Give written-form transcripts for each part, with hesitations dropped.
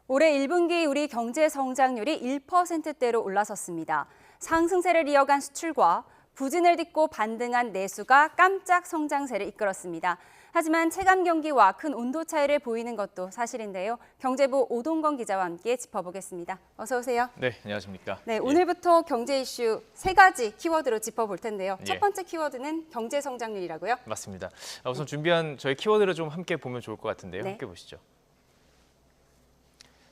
올해 1분기 우리 경제 성장률이 1%대로 올라섰습니다. 상승세를 이어간 수출과 부진을 딛고 반등한 내수가 깜짝 성장세를 이끌었습니다. 하지만 체감 경기와 큰 온도 차이를 보이는 것도 사실인데요. 경제부 오동건 기자와 함께 짚어보겠습니다. 어서 오세요. 네, 안녕하십니까. 네, 오늘부터 경제 이슈 3가지 키워드로 짚어볼 텐데요. 첫 예. 번째 키워드는 경제 성장률이라고요? 맞습니다. 우선 준비한 저희 키워드를 좀 함께 보면 좋을 것 같은데요. 네. 함께 보시죠.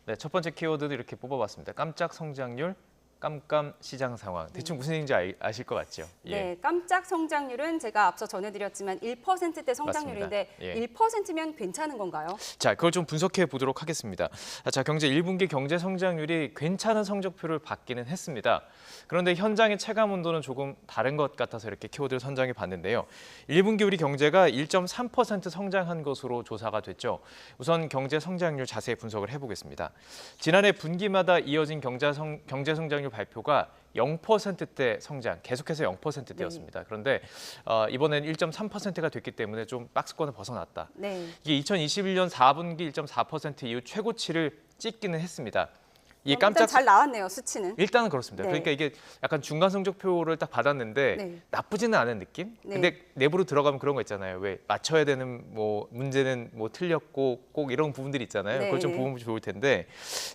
네, 첫 번째 키워드도 이렇게 뽑아봤습니다. 깜짝 성장률, 깜깜 시장 상황. 대충 무슨 얘기인지 아실 것 같죠? 네, 깜짝 성장률은 제가 앞서 전해드렸지만 1%대 성장률인데 맞습니다. 예. 1%면 괜찮은 건가요? 자, 그걸 좀 분석해 보도록 하겠습니다. 자, 경제 1분기 경제 성장률이 괜찮은 성적표를 받기는 했습니다. 그런데 현장의 체감 온도는 조금 다른 것 같아서 이렇게 키워드를 선정해 봤는데요. 1분기 우리 경제가 1.3% 성장한 것으로 조사가 됐죠. 우선 경제 성장률 자세히 분석을 해보겠습니다. 지난해 분기마다 이어진 경제 성장률 발표가 0%대 성장, 계속해서 0%대였습니다. 그런데 이번엔 1.3%가 됐기 때문에 좀 박스권을 벗어났다. 네. 이게 2021년 4분기 1.4% 이후 최고치를 찍기는 했습니다. 이게 일단 잘 나왔네요, 수치는. 일단은 그렇습니다. 네. 그러니까 이게 약간 중간 성적표를 딱 받았는데 네. 나쁘지는 않은 느낌? 네. 근데 내부로 들어가면 그런 거 있잖아요. 왜 맞춰야 되는 뭐 문제는 뭐 틀렸고 꼭 이런 부분들이 있잖아요. 네. 그걸 좀 보면 좋을 텐데.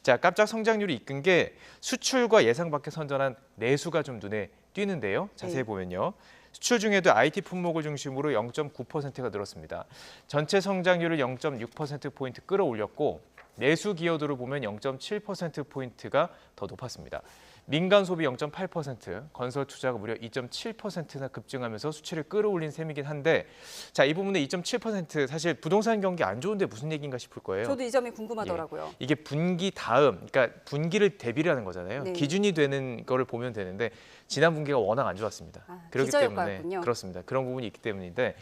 자, 깜짝 성장률이 이끈 게 수출과 예상 밖의 선전한 내수가 좀 눈에 띄는데요. 자세히 네. 보면요. 수출 중에도 IT 품목을 중심으로 0.9%가 늘었습니다. 전체 성장률을 0.6%포인트 끌어올렸고 내수 기여도를 보면 0.7%포인트가 더 높았습니다. 민간 소비 0.8%, 건설 투자가 무려 2.7%나 급증하면서 수치를 끌어올린 셈이긴 한데 자, 이 부분의 2.7% 사실 부동산 경기 안 좋은데 무슨 얘기인가 싶을 거예요. 저도 이 점이 궁금하더라고요. 예. 이게 분기 다음, 그러니까 분기를 대비를 하는 거잖아요. 네. 기준이 되는 거를 보면 되는데 지난 분기가 워낙 안 좋았습니다. 그렇기 때문에 기저효과였군요. 그렇습니다. 그런 부분이 있기 때문인데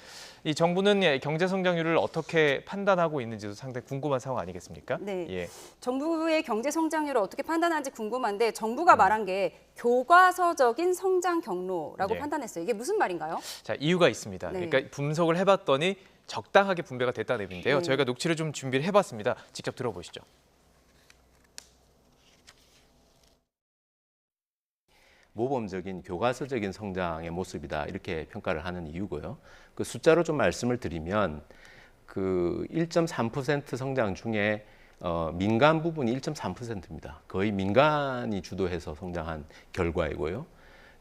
이 정부는 경제 성장률을 어떻게 판단하고 있는지도 상당히 궁금한 상황 아니겠습니까? 네. 예. 정부의 경제 성장률을 어떻게 판단하는지 궁금한데 정부가 말한 게 교과서적인 성장 경로라고 예. 판단했어요. 이게 무슨 말인가요? 자, 이유가 있습니다. 네. 그러니까 분석을 해봤더니 적당하게 분배가 됐다는 의미인데요. 네. 저희가 녹취를 좀 준비를 해봤습니다. 직접 들어보시죠. 모범적인 교과서적인 성장의 모습이다 이렇게 평가를 하는 이유고요. 그 숫자로 좀 말씀을 드리면 그 1.3% 성장 중에 민간 부분이 1.3%입니다. 거의 민간이 주도해서 성장한 결과이고요.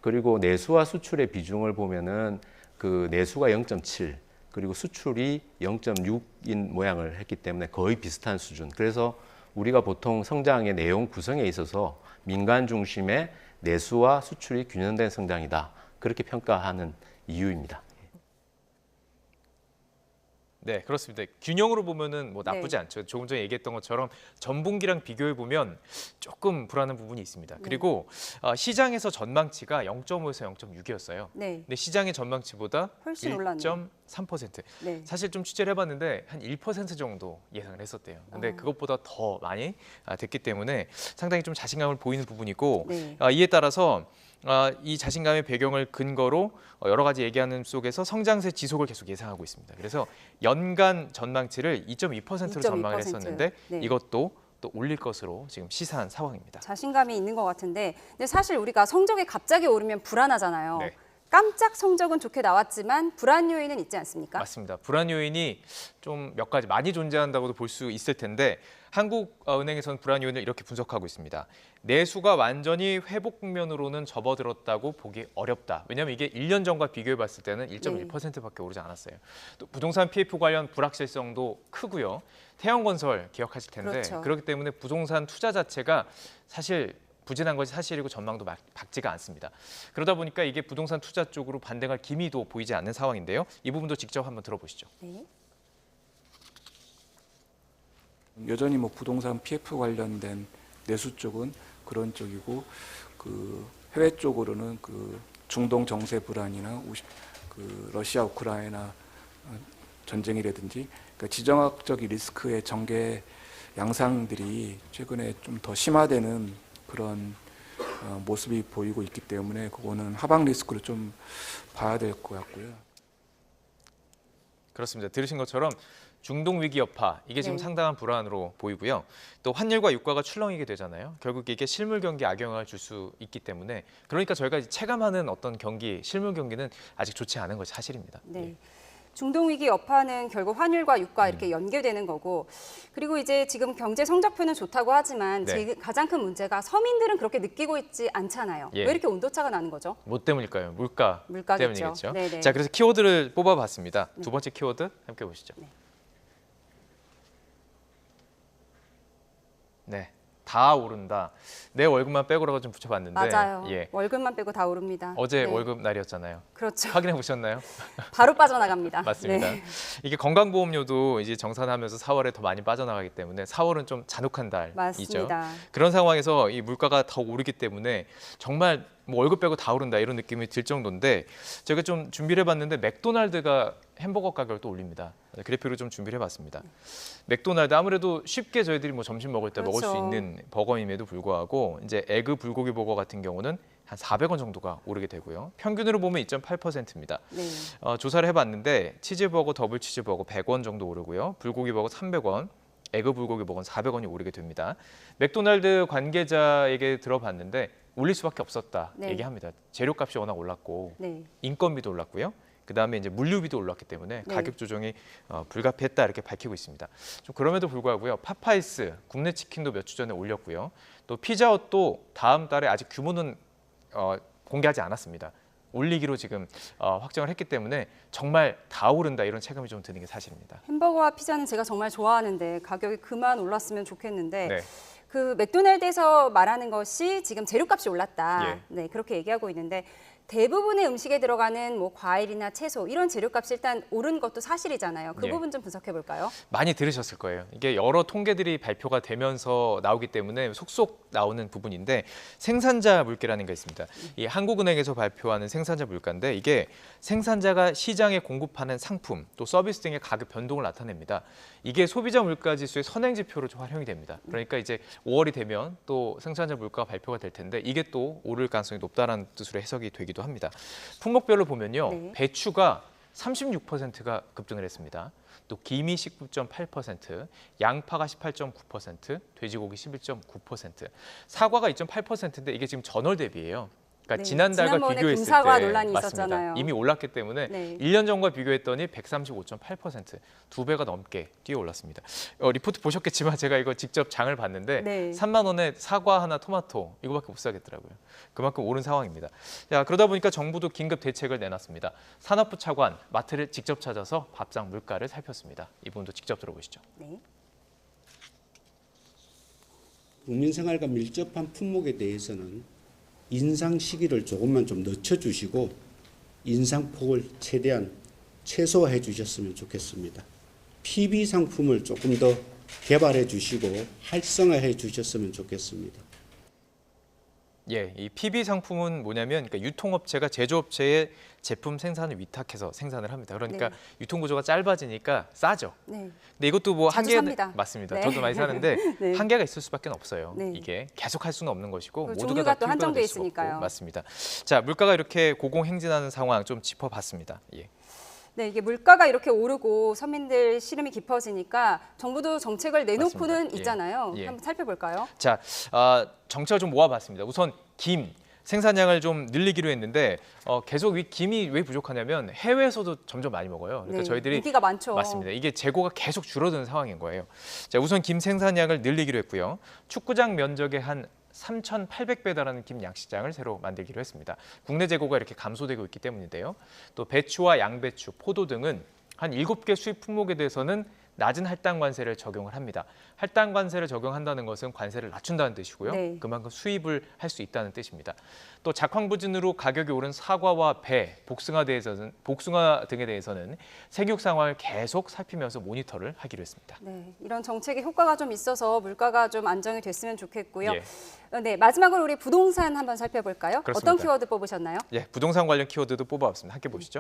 그리고 내수와 수출의 비중을 보면은 그 내수가 0.7 그리고 수출이 0.6인 모양을 했기 때문에 거의 비슷한 수준. 그래서 우리가 보통 성장의 내용 구성에 있어서 민간 중심의 내수와 수출이 균형된 성장이다. 그렇게 평가하는 이유입니다. 네, 그렇습니다. 균형으로 보면은 뭐 나쁘지 네. 않죠. 조금 전에 얘기했던 것처럼 전분기랑 비교해 보면 조금 불안한 부분이 있습니다. 그리고 시장에서 전망치가 0.5에서 0.6이었어요. 네. 근데 시장의 전망치보다 훨씬 올랐네요. 1.3%. 네. 사실 좀 취재를 해봤는데 한 1% 정도 예상을 했었대요. 근데 그것보다 더 많이 됐기 때문에 상당히 좀 자신감을 보이는 부분이고 네. 이에 따라서 이 자신감의 배경을 근거로 여러 가지 얘기하는 속에서 성장세 지속을 계속 예상하고 있습니다. 그래서 연간 전망치를 2.2%로 전망을 2.2%. 했었는데 네. 이것도 또 올릴 것으로 지금 시사한 상황입니다. 자신감이 있는 것 같은데 근데 사실 우리가 성적이 갑자기 오르면 불안하잖아요. 네. 깜짝 성적은 좋게 나왔지만 불안 요인은 있지 않습니까? 맞습니다. 불안 요인이 좀 몇 가지 많이 존재한다고도 볼 수 있을 텐데 한국은행에서는 불안 요인을 이렇게 분석하고 있습니다. 내수가 완전히 회복 국면으로는 접어들었다고 보기 어렵다. 왜냐하면 이게 1년 전과 비교해 봤을 때는 1.1%밖에 오르지 않았어요. 또 부동산 PF 관련 불확실성도 크고요. 태형건설 기억하실 텐데 그렇죠. 그렇기 때문에 부동산 투자 자체가 사실 부진한 것이 사실이고 전망도 밝지가 않습니다. 그러다 보니까 이게 부동산 투자 쪽으로 반등할 기미도 보이지 않는 상황인데요. 이 부분도 직접 한번 들어보시죠. 네. 여전히 뭐 부동산 PF 관련된 내수 쪽은 그런 쪽이고 그 해외 쪽으로는 그 중동 정세 불안이나 그 러시아 우크라이나 전쟁이라든지 그러니까 지정학적 리스크의 전개 양상들이 최근에 좀 더 심화되는 그런 모습이 보이고 있기 때문에 그거는 하방 리스크를 좀 봐야 될 것 같고요. 그렇습니다. 들으신 것처럼 중동 위기 여파 이게 지금 네. 상당한 불안으로 보이고요. 또 환율과 유가가 출렁이게 되잖아요. 결국 이게 실물 경기에 악영향을 줄 수 있기 때문에 그러니까 저희가 체감하는 어떤 경기, 실물 경기는 아직 좋지 않은 것이 사실입니다. 네. 중동 위기 여파는 결국 환율과 유가 이렇게 연계되는 거고, 그리고 이제 지금 경제 성적표는 좋다고 하지만 네. 가장 큰 문제가 서민들은 그렇게 느끼고 있지 않잖아요. 예. 왜 이렇게 온도차가 나는 거죠? 뭐 때문일까요? 물가 물가겠죠. 때문이겠죠. 네네. 자, 그래서 키워드를 뽑아봤습니다. 두 번째 키워드 함께 보시죠. 네, 다 오른다. 내 월급만 빼고라고 좀 붙여봤는데, 맞아요. 예, 월급만 빼고 다 오릅니다. 어제 네. 월급 날이었잖아요. 그렇죠. 확인해 보셨나요? 바로 빠져나갑니다. 맞습니다. 네. 이게 건강보험료도 이제 정산하면서 4월에 더 많이 빠져나가기 때문에 4월은 좀 잔혹한 달이죠. 맞습니다. 그런 상황에서 이 물가가 더 오르기 때문에 정말 뭐 월급 빼고 다 오른다 이런 느낌이 들 정도인데 제가 좀 준비를 해봤는데 맥도날드가 햄버거 가격을 또 올립니다. 그래프를 좀 준비를 해봤습니다. 맥도날드 아무래도 쉽게 저희들이 뭐 점심 먹을 때 먹을 수 그렇죠. 있는 버거임에도 불구하고 이제 에그 불고기 버거 같은 경우는 한 400원 정도가 오르게 되고요. 평균으로 보면 2.8%입니다. 네. 조사를 해봤는데 치즈버거, 더블 치즈버거 100원 정도 오르고요. 불고기 버거 300원, 에그 불고기 버거는 400원이 오르게 됩니다. 맥도날드 관계자에게 들어봤는데 올릴 수밖에 없었다 네. 얘기합니다. 재료값이 워낙 올랐고 네. 인건비도 올랐고요. 그다음에 이제 물류비도 올랐기 때문에 네. 가격 조정이 불가피했다 이렇게 밝히고 있습니다. 좀 그럼에도 불구하고요. 파파이스 국내 치킨도 몇 주 전에 올렸고요. 또 피자헛도 다음 달에 아직 규모는 공개하지 않았습니다. 올리기로 지금 확정을 했기 때문에 정말 다 오른다 이런 체감이 좀 드는 게 사실입니다. 햄버거와 피자는 제가 정말 좋아하는데 가격이 그만 올랐으면 좋겠는데 네. 그 맥도날드에서 말하는 것이 지금 재료값이 올랐다. 예. 네, 그렇게 얘기하고 있는데 대부분의 음식에 들어가는 뭐 과일이나 채소 이런 재료값이 일단 오른 것도 사실이잖아요. 그 예. 부분 좀 분석해 볼까요? 많이 들으셨을 거예요. 이게 여러 통계들이 발표가 되면서 나오기 때문에 속속 나오는 부분인데 생산자 물가라는 게 있습니다. 이 한국은행에서 발표하는 생산자 물가인데 이게 생산자가 시장에 공급하는 상품 또 서비스 등의 가격 변동을 나타냅니다. 이게 소비자 물가 지수의 선행 지표로 좀 활용이 됩니다. 그러니까 이제 5월이 되면 또 생산자 물가가 발표가 될 텐데 이게 또 오를 가능성이 높다는 뜻으로 해석이 되기도 합니다. 품목별로 보면요. 네. 배추가 36%가 급등을 했습니다. 또 김이 19.8%, 양파가 18.9%, 돼지고기 11.9%, 사과가 2.8%인데 이게 지금 전월 대비예요. 그러니까 네, 지난달과 지난번에 비교했을 금사과 때 논란이 맞습니다. 있었잖아요. 이미 올랐기 때문에 네. 1년 전과 비교했더니 135.8%, 2배가 넘게 뛰어 올랐습니다. 리포트 보셨겠지만 제가 이거 직접 장을 봤는데 네. 3만 원에 사과 하나, 토마토 이거밖에 못 사겠더라고요. 그만큼 오른 상황입니다. 자, 그러다 보니까 정부도 긴급 대책을 내놨습니다. 산업부 차관 마트를 직접 찾아서 밥상 물가를 살폈습니다. 이 부분도 직접 들어보시죠. 네. 국민 생활과 밀접한 품목에 대해서는 인상 시기를 조금만 좀 늦춰주시고 인상폭을 최대한 최소화해 주셨으면 좋겠습니다. PB 상품을 조금 더 개발해 주시고 활성화해 주셨으면 좋겠습니다. 예, 이 PB 상품은 뭐냐면 그러니까 유통업체가 제조업체의 제품 생산을 위탁해서 생산을 합니다. 그러니까 네. 유통 구조가 짧아지니까 싸죠. 네. 근데 이것도 뭐 자주 한계 삽니다. 맞습니다. 네. 저도 많이 사는데 네. 한계가 있을 수밖에 없어요. 네. 이게 계속 할 수는 없는 것이고 그리고 모두가 종류가 다 또 한정돼 필요가 될 수가 없고. 있으니까요. 맞습니다. 자, 물가가 이렇게 고공행진하는 상황 좀 짚어봤습니다. 예. 네, 이게 물가가 이렇게 오르고 서민들 시름이 깊어지니까 정부도 정책을 내놓고는 맞습니다. 예. 있잖아요. 예. 한번 살펴볼까요? 자, 정책을 좀 모아봤습니다. 우선 김 생산량을 좀 늘리기로 했는데 계속 이 김이 왜 부족하냐면 해외에서도 점점 많이 먹어요. 그러니까 네, 저희들이 인기가 많죠. 맞습니다. 이게 재고가 계속 줄어드는 상황인 거예요. 자, 우선 김 생산량을 늘리기로 했고요. 축구장 면적의 한 3,800배 달하는 김 양식장을 새로 만들기로 했습니다. 국내 재고가 이렇게 감소되고 있기 때문인데요. 또 배추와 양배추, 포도 등은 한 7개 수입 품목에 대해서는 낮은 할당 관세를 적용을 합니다. 할당 관세를 적용한다는 것은 관세를 낮춘다는 뜻이고요. 네. 그만큼 수입을 할 수 있다는 뜻입니다. 또 작황부진으로 가격이 오른 사과와 배, 복숭아 등에 대해서는 생육 상황을 계속 살피면서 모니터를 하기로 했습니다. 네, 이런 정책의 효과가 좀 있어서 물가가 좀 안정이 됐으면 좋겠고요. 예. 네, 마지막으로 우리 부동산 한번 살펴볼까요? 그렇습니다. 어떤 키워드 뽑으셨나요? 예, 부동산 관련 키워드도 뽑아왔습니다. 함께 보시죠.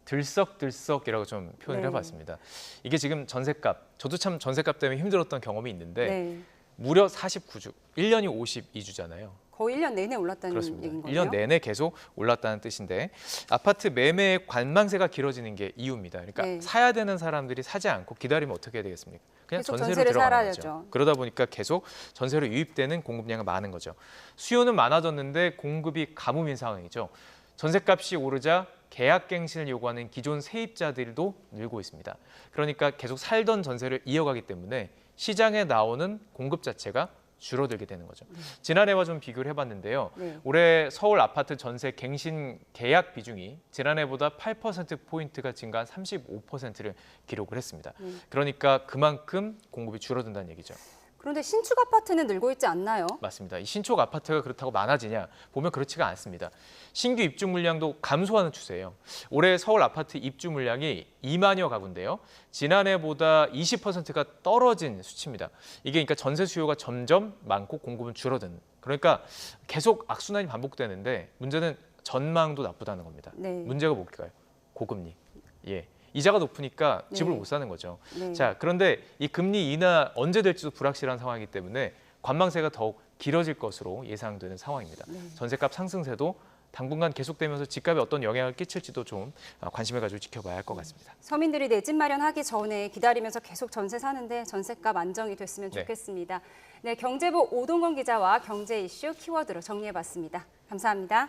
들썩들썩이라고 좀 표현을 네. 해봤습니다. 이게 지금 전셋값, 저도 참 전셋값 때문에 힘들었던 경험이 있는데 네. 무려 49주, 1년이 52주잖아요. 거의 1년 내내 올랐다는 그렇습니다. 얘기인 거예요? 1년 내내 계속 올랐다는 뜻인데 아파트 매매의 관망세가 길어지는 게 이유입니다. 그러니까 네. 사야 되는 사람들이 사지 않고 기다리면 어떻게 해야 되겠습니까? 그냥 계속 전세로 전세를 들어가는 거죠. 살아야죠. 그러다 보니까 계속 전세로 유입되는 공급량이 많은 거죠. 수요는 많아졌는데 공급이 가뭄인 상황이죠. 전세값이 오르자 계약갱신을 요구하는 기존 세입자들도 늘고 있습니다. 그러니까 계속 살던 전세를 이어가기 때문에 시장에 나오는 공급 자체가 줄어들게 되는 거죠. 지난해와 좀 비교를 해봤는데요. 네. 올해 서울 아파트 전세 갱신 계약 비중이 지난해보다 8%포인트가 증가한 35%를 기록을 했습니다. 그러니까 그만큼 공급이 줄어든다는 얘기죠. 그런데 신축 아파트는 늘고 있지 않나요? 맞습니다. 이 신축 아파트가 그렇다고 많아지냐 보면 그렇지가 않습니다. 신규 입주 물량도 감소하는 추세예요. 올해 서울 아파트 입주 물량이 2만여 가구인데요. 지난해보다 20%가 떨어진 수치입니다. 이게 그러니까 전세 수요가 점점 많고 공급은 줄어드는. 그러니까 계속 악순환이 반복되는데 문제는 전망도 나쁘다는 겁니다. 네. 문제가 뭘까요? 고금리. 예. 이자가 높으니까 집을 네. 못 사는 거죠. 네. 자, 그런데 이 금리 인하 언제 될지도 불확실한 상황이기 때문에 관망세가 더욱 길어질 것으로 예상되는 상황입니다. 네. 전세값 상승세도 당분간 계속되면서 집값에 어떤 영향을 끼칠지도 좀 관심을 가지고 지켜봐야 할 것 같습니다. 서민들이 내 집 마련하기 전에 기다리면서 계속 전세 사는데 전세값 안정이 됐으면 네. 좋겠습니다. 네, 경제부 오동건 기자와 경제 이슈 키워드로 정리해봤습니다. 감사합니다.